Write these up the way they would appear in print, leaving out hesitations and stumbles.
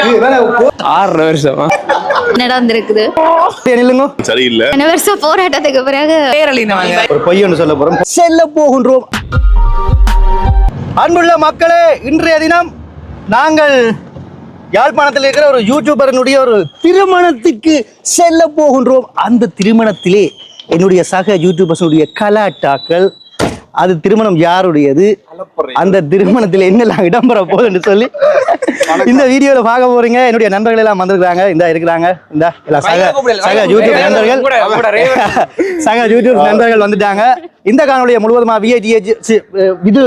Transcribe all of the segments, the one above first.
6 வருஷமா நடந்திருக்குது. சரியில்லை. வருஷம் போராட்டத்துக்கு பிறகு ஒரு பொய் ஒன்று சொல்ல போறோம். செல்ல போகின்றோம். அன்புள்ள மக்களே, இன்றைய தினம் நாங்கள் யாழ்ப்பாணத்தில் இருக்கிற ஒரு யூடியூபரனுடைய ஒரு திருமணத்துக்கு செல்ல போகின்றோம். அந்த திருமணத்திலே என்னுடைய சக யூடியூபர்ஸுடைய கலாட்டாக்கள், அது திருமணம் யாருடையது, அந்த திருமணத்தில் என்னெல்லாம் இடம்பெற போகுதுன்னு சொல்லி இந்த வீடியோல பார்க்க போறீங்க. என்னுடைய நண்பர்கள் எல்லாம் வந்திருக்காங்க, இந்த இருக்கிறாங்க, இந்த எல்லாம் சக யூடியூப் நண்பர்கள், சக யூடியூப் நண்பர்கள் வந்துட்டாங்க. இந்த காணொலியை முழுவதுமா விஐடிஹெச் இது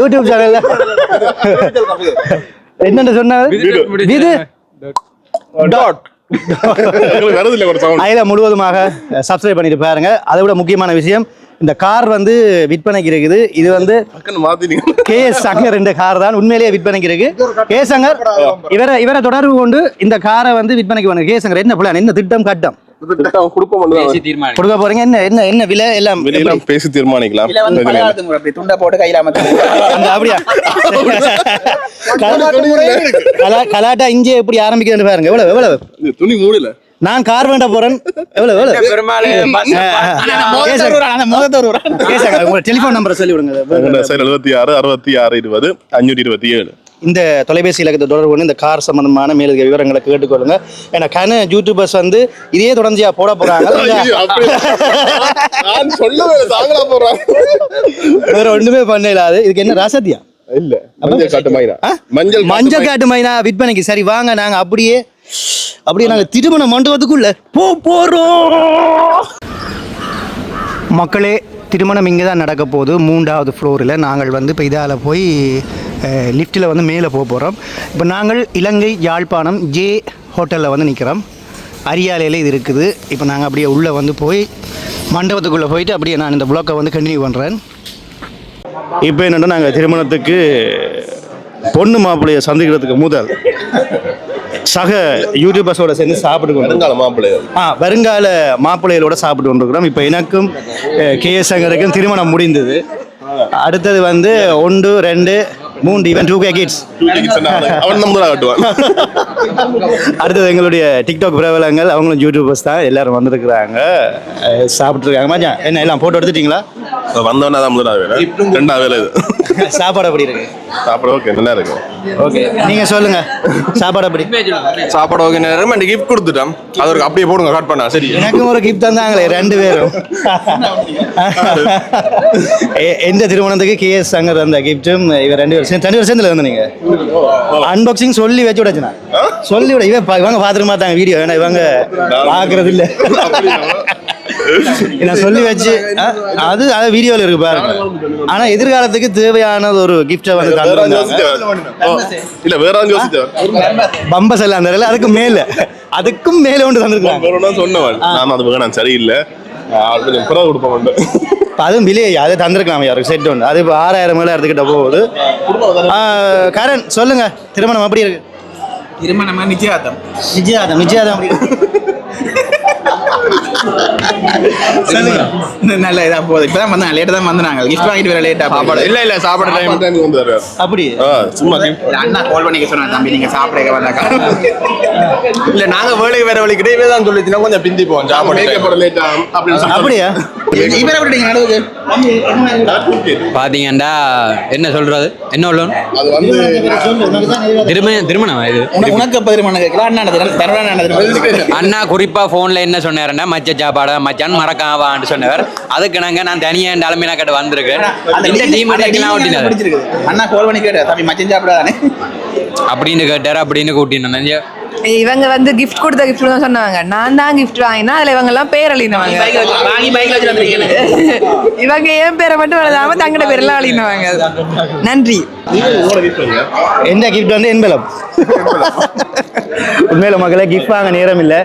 யூடியூப் சேனல்ல என்னென்ன சொன்னாரு விது அதில் முழுவதுமாக சப்ஸ்கிரைப் பண்ணிட்டு பாருங்க. அதை விட முக்கியமான விஷயம், இந்த கார் வந்து விற்பனைக்கு இருக்குது. இது வந்து கேஎஸ் சங்கர் என்ற கார் தான் உண்மையிலேயே விற்பனைக்கு இருக்கு. கேஎஸ் சங்கர் இவரை தொடர்பு கொண்டு இந்த காரை வந்து விற்பனைக்கு வாங்க. கேஎஸ் சங்கர் என்ன பிளான், என்ன திட்டம் கட்டம் கொடுக்க போறீங்க? என்ன என்ன என்ன விலை எல்லாம் பேசி தீர்மானிக்கலாம். அப்படியா கலாட்டா இங்கே எப்படி ஆரம்பிக்குதுன்னு பாருங்க. எவ்வளவு எவ்வளவு துணி மூடல. நான் கார் வேண்ட போறேன். எவ்வளவு டெலிபோன் நம்பரை சொல்லி விடுங்க. 76 66 20 527. இந்த தொலைபேசி இலக்கத்தை தொடர்பு கொண்டு இந்த கார் சம்பந்தமான மேலதிக விவரங்களை கேட்டுக்கொள்ளுங்க. ஏன்னா கன யூடியூபர்ஸ் வந்து இதே தொடர்ச்சியா போட போறாங்க. வேற ஒண்ணுமே பண்ண இல்லாது. இதுக்கு என்ன ரசதியா இல்ல, மஞ்சள் காட்டு மைனா விற்பனைக்கு. சரி வாங்க, நாங்க அப்படியே நாங்க திருமண மண்டபத்துக்குள்ள போறோம். மக்களே, திருமணம் இங்கே தான் நடக்க போகுது. 3வது ஃப்ளோரில் நாங்கள் வந்து இப்போ இதால் போய் லிஃப்ட்டில் வந்து மேலே போக போகிறோம். இப்போ நாங்கள் இலங்கை யாழ்ப்பாணம் ஜே ஹோட்டலில் வந்து நிற்கிறோம். அரியாலையில் இது இருக்குது. இப்போ நாங்கள் அப்படியே உள்ளே வந்து போய் மண்டபத்துக்குள்ளே போயிட்டு அப்படியே நான் இந்த ப்ளாக்கை வந்து கண்டினியூ பண்ணுறேன். இப்போ என்னென்னா, நாங்கள் திருமணத்துக்கு பொண்ணு மாப்பிள்ளையை சந்திக்கிறதுக்கு முதல் சக யூடியூபர்ஸோட சேர்ந்து சாப்பிட்டு வருங்கால மாப்பிள்ளைகளோட சாப்பிட்டு கொண்டிருக்கிறோம். இப்போ எனக்கும் கேஎஸ் சங்கருக்கும் திருமணம் முடிந்தது. அடுத்தது வந்து 1 2 3 ஈவன் 2K கிட்ஸ். அடுத்தது எங்களுடைய டிக்டாக் பிரபலங்கள், அவங்களும் யூடியூபர்ஸ் தான், எல்லாரும் வந்திருக்கிறாங்க, சாப்பிட்டுருக்காங்க. மச்சான் என்ன எல்லாம் போட்டோ எடுத்துட்டீங்களா? வந்தோன்னா சாப்பாடு எப்படி இருக்கு? சாப்பாடு ஓகே, நல்லா இருக்கு. ஓகே, நீங்க சொல்லுங்க, சாப்பாடு எப்படி? சாப்பாடு ஓகே. ரெண்டு கிஃப்ட் கொடுத்துட்டோம், அது அப்படியே போடுங்க, கட் பண்ணா. சரி, எனக்கும் ஒரு கிஃப்ட் தந்தாங்களே 2 பேரும். எந்த திருமணத்துக்கு கேஎஸ் சங்கர் அந்த கிஃப்டும் இவங்க 2 பேரும் சேர்ந்துல வந்து நீங்க அன்பாக்சிங் சொல்லி வச்சு விடச்சுனா சொல்லி விட. இவங்க பாத்துருமா தாங்க வீடியோ, ஏன்னா இவங்க பாக்குறது இல்ல. நான் சொல்லி வச்சு அது வீடியோல இருக்கு பாருங்க. ஆனா எதிர்காலத்துக்கு தேவையான ஒரு கிஃப்டை வந்து பம்பஸ் எல்லாம் தரல, அதுக்கும் மேல ஒன்று தந்திருக்காங்க. சொன்னவன் நான் அது வேணாம், சரியில்லை, அதுவும் விலையை அதை தந்திருக்கலாம் யாருக்கு செட் ஒன்று. அது இப்போ 6000 மேலே எடுத்துக்கிட்ட போகுது. கரண் சொல்லுங்க, திருமணம் எப்படி இருக்கு? திருமணமா? நிச்சயார்த்தம் நல்ல இதா போகுது. இப்பதான் வந்தாங்க, லேட்டா தான் வந்தாங்க. கிஃப்ட் வாங்கிட்டு வேற லேட்டா சாப்பாடு இல்ல சாப்பாடு டைம் வந்தாரு. அப்படி சும்மா அண்ணா கால் பண்ணி சொன்னாங்க, தம்பி நீங்க சாப்பிட வந்தாக்கா இல்ல நாங்க வேலைக்கு வேற வழி கிடையவே தான் சொல்லிச்சுன்னா கொஞ்சம் பிந்தி போவோம் சாப்பாடு லேட்டா அப்படின்னு. அப்படியா? இவரை விட்டீங்க நடுவுக்கு பாத்தீங்கன்னா என்ன சொல்றது, என்ன உள்ளோம் அது வந்து திருமணம் இது. உனக்கு எப்ப திருமணம் கேட்கலாம்? அண்ணா குறிப்பா போன்ல என்ன சொன்னாருன்னா, மச்ச சாப்பாடு மச்சான் மறக்காவான்னு சொன்னவர். அதுக்கு நாங்க நான் தனியா அலுமினா கட்ட வந்திருக்கேன். இந்த டீம் அண்ணா கால் பண்ணி கேட்டார், தம்பி மச்சன் சாப்பிடாதானே அப்படின்னு கேட்டாரு. அப்படின்னு கூட்டினேன். இவங்க வந்து கிஃப்ட் கொடுத்த கிஃப்ட் தான் சொன்னாங்க. நான் தான் கிஃப்ட் வாங்கினா அதில் இவங்க எல்லாம் பேர் அழினவாங்க. இவங்க ஏன் பேரை மட்டும் எழுதாம தங்கட பேரெல்லாம் அழினவாங்க. நன்றி. என்ன கிஃப்ட் வந்து என்பலம். உண்மையில மக்களை கிஃப்ட் வாங்க நேரம் இல்லை.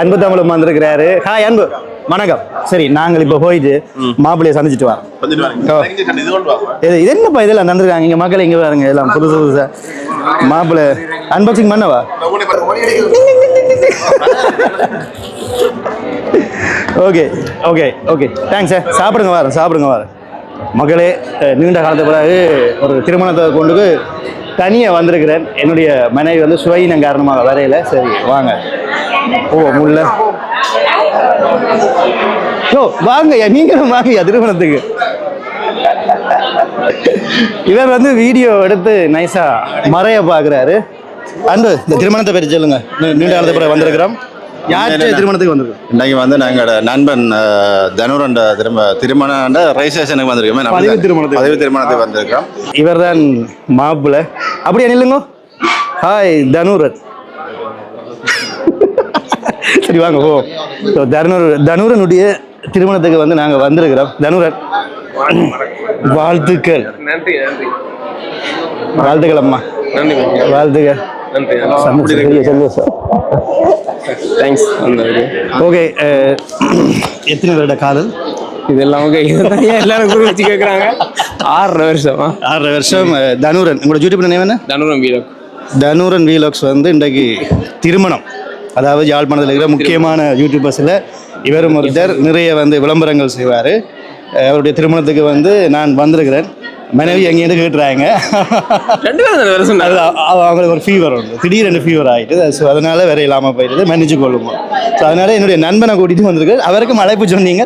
அன்பு தமிழும் வந்திருக்கிறாரு. ஹாய் அன்பு, வணக்கம். சரி, நாங்கள் இப்போ போயிட்டு மாப்பிள்ளையை சந்திச்சுட்டு வரோம். இது என்னப்பா இதெல்லாம் தந்துருக்காங்க இங்க மக்களை? இங்க பாருங்க, எல்லாம் புதுசு புதுசா மாப்பிள்ளை அன்பாக்சிங் பண்ணவா? Okay okay okay thanks sir. சாப்பிடுங்க வரேன் மகளே. நீண்ட காலத்து பிறகு ஒரு திருமணத்தை கொண்டு தனியாக வந்திருக்கிறேன். என்னுடைய மனைவி வந்து சுவையினம் காரணமாக வரையில. சரி வாங்க. முல்ல வாங்கய்யா, நீங்களும் வாங்கய்யா திருமணத்துக்கு. இவர் வந்து வீடியோ எடுத்து நைஸா மறைய பார்க்குறாரு. அன்பு, இந்த திருமணத்தை பற்றி சொல்லுங்க. நீண்ட காலத்து பிறகு வந்திருக்கிறோம். யார்கிட்ட திருமணத்துக்கு வந்திருக்கோம்? இன்னைக்கு வந்து நாங்களோட நண்பன் தனுரண்ட திருமண ரெஜிஸ்ட்ரேஷனுக்கு வந்திருக்கோம். பதிவு திருமணத்துக்கு வந்திருக்கோம். இவர் தான் மாப்பிள்ளை. அப்படியே நில்லுங்க. ஹாய் தனுரன். சரி வாங்க போ. தனுரனுடைய திருமணத்துக்கு வந்து நாங்கள் வந்திருக்கிறோம். தனுரன் வாழ்த்துக்கள். வாழ்த்துக்கள் அம்மா. வாழ்த்துக்கள். சந்தோஷம். தேங்க்ஸ். ஓகே, எத்தனை வருட காதல் இதெல்லாம் ஓகே. இதுதான் எல்லாரும் குரு வச்சு கேட்குறாங்க. 6 வருஷமா? 6 வருஷம். தனுரன், உங்களோட யூடியூப் நேம் என்ன? தனுரன் வீலாக்ஸ் வந்து இன்றைக்கு திருமணம். அதாவது யாழ்ப்பாணத்தில் இருக்கிற முக்கியமான யூடியூபர்ஸில் இவரும் ஒருத்தர். நிறைய வந்து விளம்பரங்கள் செய்வார். அவருடைய திருமணத்துக்கு வந்து நான் வந்திருக்கிறேன். மனைவி எங்கேருந்து கேட்டுறாங்க. அவங்களுக்கு ஒரு ஃபீவர் உண்டு, திடீரென்று ஃபீவர் ஆகிட்டு. ஸோ அதனால வேற இல்லாமல் போயிடுது, மன்னிச்சு கொள்ளுவோம். ஸோ அதனால என்னுடைய நண்பனை கூட்டிட்டு வந்திருக்கு. அவருக்கும் அழைப்பு சொன்னீங்க.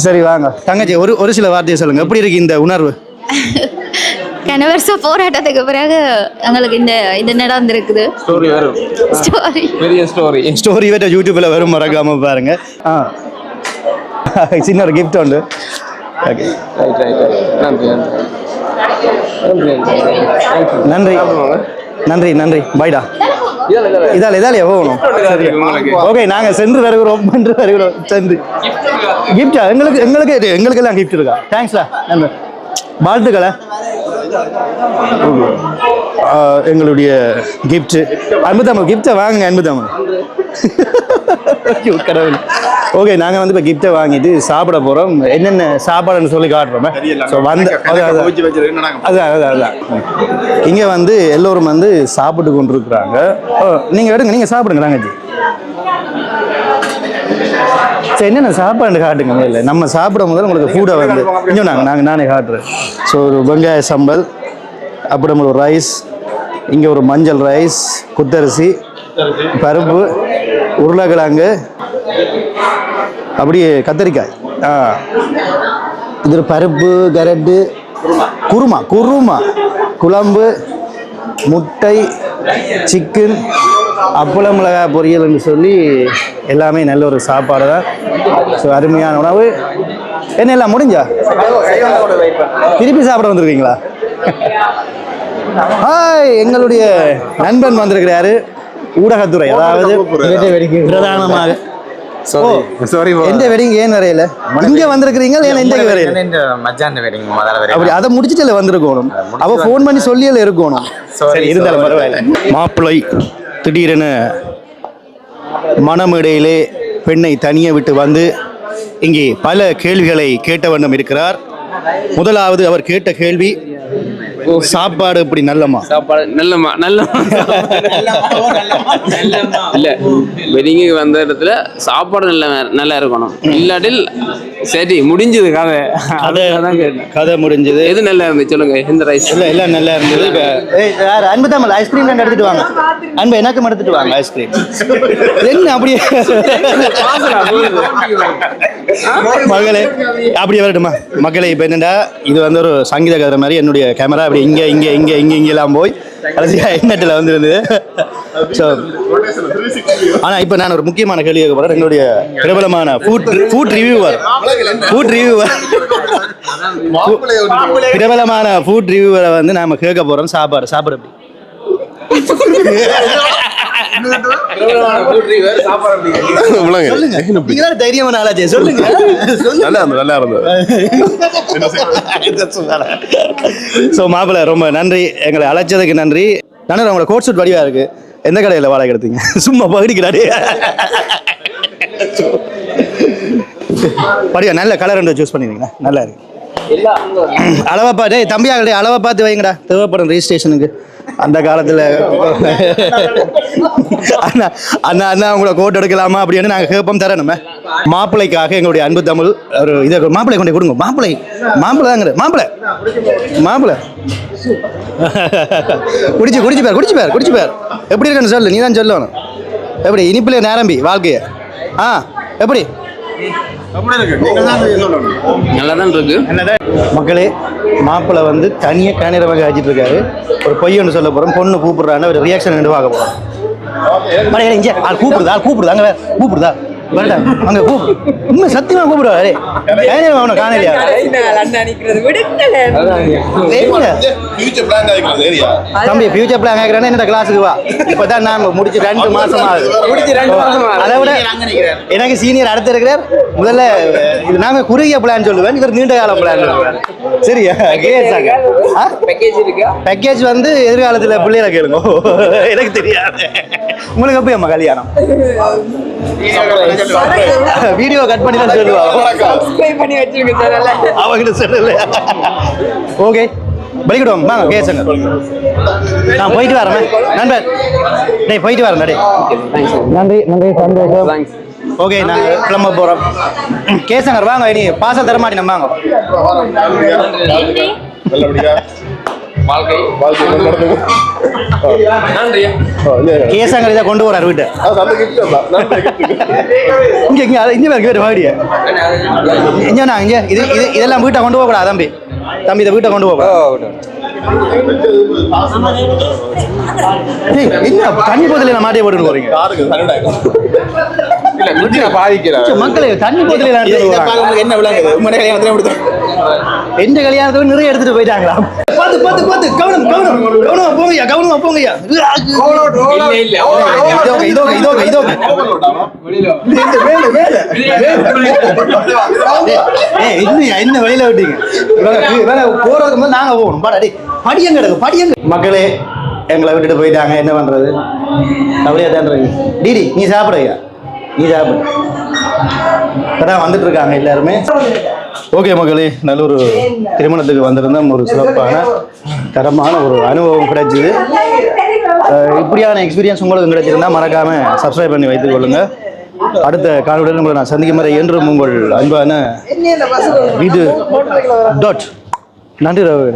சரி வாங்க தங்கச்சி, ஒரு சில வார்த்தையை சொல்லுங்க. எப்படி இருக்கு இந்த உணர்வு? கணவர்ச போராட்டத்துக்கு பிறகு எங்களுக்கு இந்த நடந்திருக்குது. ஸ்டோரி வேற யூடியூப்ல வரும், மறக்காம பாருங்க. சின்ன ஒரு கிஃப்ட் உண்டு. நன்றி நன்றி நன்றி. பாய்டா. இதாலே போகணும். ஓகே, நாங்க சென்று வருகிறோம். சென்று கிஃப்டா எங்களுக்கு எல்லாம் கிஃப்ட் இருக்கா? தேங்க்ஸ்டா. நன்றி. வாழ்த்துக்களை. எங்களுடைய கிஃப்ட் அன்புதமிழ். கிஃப்டை வாங்க அன்புதமிழ். கடவுள். ஓகே, நாங்கள் வந்து இப்போ கிஃப்டை வாங்கிட்டு சாப்பிட போகிறோம். என்னென்ன சாப்பாடுன்னு சொல்லி காட்டுறோம். ஸோ வந்து அதான் இங்கே வந்து எல்லோரும் வந்து சாப்பிட்டு கொண்டிருக்கிறாங்க. நீங்கள் எடுங்க, நீங்கள் சாப்பிடுங்க. தங்கச்சி சரி, என்னென்ன சாப்பாடு காட்டுங்க. இல்லை நம்ம சாப்பிட முதல்ல உங்களுக்கு ஃபுட்டை வந்து இன்னும் நானே காட்டுறேன். ஸோ ஒரு வெங்காய சம்பல், அப்புறம் ஒரு ரைஸ், இங்கே ஒரு மஞ்சள் ரைஸ், குத்தரிசி, பருப்பு, உருளைக்கிழங்கு, அப்படியே கத்தரிக்காய். இது ஒரு பருப்பு, கரட்டு, குருமா குழம்பு, முட்டை, சிக்கன், அப்பளம், மிளகாய் பொரியல்னு சொல்லி எல்லாமே நல்ல ஒரு சாப்பாடு தான். ஸோ அருமையான உணவு. என்ன எல்லாம் முடிஞ்சா? திருப்பி சாப்பிட வந்துருக்கீங்களா? ஹாய், எங்களுடைய நண்பன் வந்திருக்கிறாரு. ஊடகத்துறை, அதாவது பிரதானமாக. எந்த வெட்டிங் ஏன் வரையில இங்க வந்திருக்கிறீங்க? அப்படி அதை முடிச்சுட்டு வந்திருக்கணும். அவ போன் பண்ணி சொல்லியல இருக்கணும். இருந்தாலும் பரவாயில்ல. மாப்பிள்ளை திடீரென மணமேடையிலே பெண்ணை தனியே விட்டு வந்து இங்கே பல கேள்விகளை கேட்ட வண்ணம் இருக்கிறார். முதலாவது அவர் கேட்ட கேள்வி, சாப்பாடு எப்படி நல்லமா? சாப்பாடு நல்லமா இல்ல, வெட்டிங்குக்கு வந்த இடத்துல சாப்பாடு நல்லா இருக்கணும். இல்லாட்டில் சரி முடிஞ்சது கதை. அதான் கேட்டேன். கதை முடிஞ்சது. எது நல்லா இருந்துச்சு சொல்லுங்க. இந்த ரைஸ் எல்லாம் நல்லா இருந்தது. அன்பு தமிழ் ஐஸ்கிரீம் எடுத்துட்டு வாங்க. அன்பு எனக்கும் எடுத்துட்டு வாங்க ஐஸ்கிரீம். என்ன அப்படியே மகளே அப்படி வரட்டுமா? மகளே இப்போ என்னடா, இது வந்து ஒரு சங்கீத கதை மாதிரி. என்னுடைய கேமரா அப்படி இங்கெல்லாம் போய் கடைசியாக இன்டர்நெட்டில் வந்துருந்தது. ஸோ ஆனால் இப்போ நான் ஒரு முக்கியமான கேள்வி கேட்க போகிறேன். எங்களுடைய பிரபலமான ஃபுட் ரிவ்யூவர் பிரபலமான ஃபுட் ரிவ்யூவரை வந்து நாம கேட்க போகிறோம். சாப்பாடு எப்படி? தைரியமான ஆளாச்சே, சொல்லுங்க. நல்லா இருந்தது. ஸோ மாப்பிள்ளை ரொம்ப நன்றி, எங்களை அழைச்சதுக்கு நன்றி. நானும் உங்களோட கோட் சூட் வடிவா இருக்கு. எந்த கடையில் வாடகை எடுத்தீங்க? சும்மா பகுதிக்கிறாரு. படியா நல்ல கலர் சூஸ் பண்ணிருக்கீங்களா? நல்லா இருக்கு. அளவை பார்த்து தம்பியாகடே அளவை பார்த்து வைங்கடா தேவைப்படும் ரெஜிஸ்ட்ரேஷனுக்கு அந்த காலத்தில் அண்ணா அண்ணா அண்ணா உங்களை கோட் எடுக்கலாமா அப்படின்னு நாங்கள் கேட்போம் தரணுமே மாப்பிள்ளைக்காக எங்களுடைய அன்பு தமிழ் ஒரு இதை மாப்பிள்ளை கொண்டு கொடுங்க மாப்பிள்ளை மாப்பிள்ளை தாங்கிற மாப்பிள்ளை குடிச்சு பேர் எப்படி இருக்குன்னு சொல்லு நீ தான் சொல்லணும் எப்படி இனிப்பில் நேரம்பி வாழ்க்கைய எப்படி நல்லா தான் இருக்கு. மக்களே மாப்பிள்ளை வந்து தனியாக கணிரமாக காய்ச்சிட்டு இருக்காரு. ஒரு பொய் ஒன்று சொல்ல போகிறோம். பொண்ணு கூப்பிடுறான்னு ஒரு ரியாக்ஷன் ரெண்டு பார்க்க போகிறோம். மழை இங்கே ஆள் கூப்பிடுது அங்கே கூப்பிடுதா வேண்டாம் அங்கே கூப்பிடு இன்னும் சத்தியமாக கூப்பிடுவாரு அவனை காணலையா தம்பி ஃபியூச்சர் பிளான் கேட்குறேன்னா என்ன கிளாஸுக்கு வா இப்போதான் நான் முடிச்சு 2 மாசம் ஆகுது அதை விட எனக்கு சீனியர் அடுத்து இருக்கிறார். முதல்ல இது நாங்கள் குறுகிய பிளான் சொல்லுவேன் இவர் நீண்ட கால பிளான் சொல்லுவேன். சரியா பேக்கேஜ் வந்து எதிர்காலத்தில் பிள்ளைகளை கேளுங்க எனக்கு தெரியாது. உங்களுக்கு எப்போ அம்மா கல்யாணம் வீடியோ கட் பண்ணி தான் சொல்லுவாங்க அவங்கிட்ட சொல்லல. ஓகே பலிக்கிடுவோம் வாங்க கேசுங்க நான் போயிட்டு வரேன் நண்பர் டேய் போயிட்டு வரேன் டேய் நன்றி சந்தோஷம். ஓகே நாங்கள் கிளம்ப போகிறோம். கேசங்கர் வாங்க இனி பாசல் தர மாட்டேன் வாங்க கேசங்கர் இதை கொண்டு போறாரு வீட்டை இங்கே வாடிய இங்கே இது இதெல்லாம் வீட்டை கொண்டு போகக்கூடாது தம்பி இதை வீட்டை கொண்டு போக தண்ணி போதில மாட்டிய போட்டு போறீங்க மக்களே தண்ணி போதில என்ன விளங்குது எந்த கல்யாணத்துல நிறைய எடுத்துட்டு போயிட்டாங்களா பார்த்து கவனமா போங்கய்யா என்ன வெளியில விட்டீங்க போறதுக்கு நாங்க போகணும் படியங்க மக்களே எங்களை விட்டுட்டு போயிட்டாங்க என்ன பண்றது கவலையா தான் டிடி நீ சாப்பிடுங்க இப்பதான் வந்துட்டு இருக்காங்க எல்லாருமே. ஓகே மக்களே நல்ல ஒரு திருமணத்துக்கு வந்திருந்தோம். ஒரு சிறப்பான தரமான ஒரு அனுபவம் கிடைச்சிது. இப்படியான எக்ஸ்பீரியன்ஸ் உங்களுக்கு கிடைச்சிருந்தா மறக்காம சப்ஸ்கிரைப் பண்ணி வைத்துக் கொள்ளுங்க. அடுத்த காணொளியில் உங்களை நான் சந்திக்கும் வரை என்றும் உங்கள் அன்பான இது டாட் நன்றி ரவி.